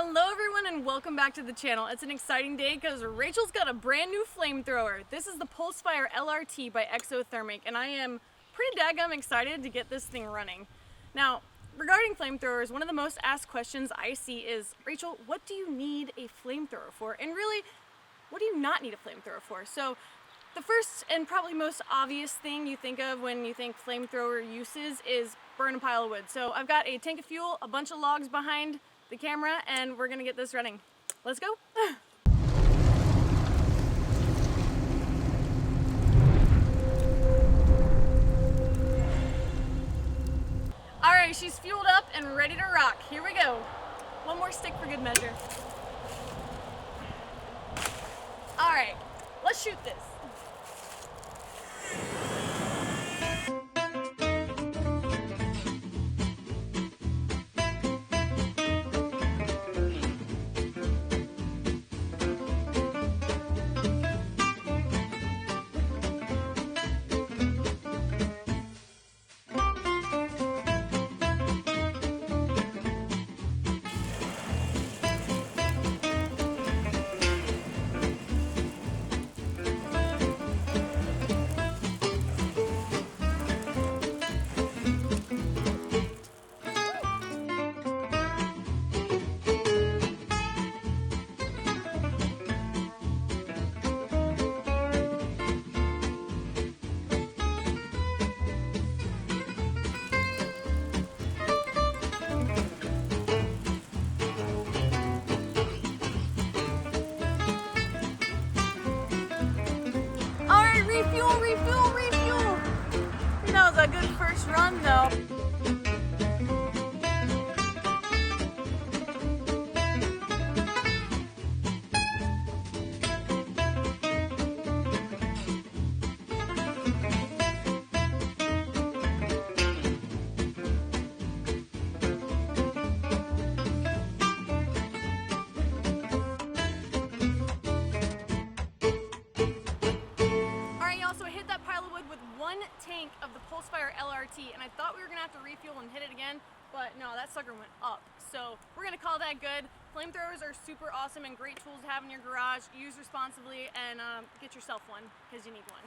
Hello everyone and welcome back to the channel. It's an exciting day because Rachel's got a brand new flamethrower. This is the Pulsefire LRT by Exothermic and I am pretty daggum excited to get this thing running. Now, regarding flamethrowers, one of the most asked questions I see is, Rachel, what do you need a flamethrower for? And really, what do you not need a flamethrower for? So the first and probably most obvious thing you think of when you think flamethrower uses is burn a pile of wood. So I've got a tank of fuel, a bunch of logs behind the camera, and we're gonna get this running. Let's go. All right, she's fueled up and ready to rock. Here we go. One more stick for good measure. All right, let's shoot this. Refuel, refuel, refuel! That was a good first run though. One tank of the Pulsefire LRT, and I thought we were gonna have to refuel and hit it again, but no, that sucker went up. So we're gonna call that good. Flamethrowers are super awesome and great tools to have in your garage. Use responsibly and get yourself one because you need one.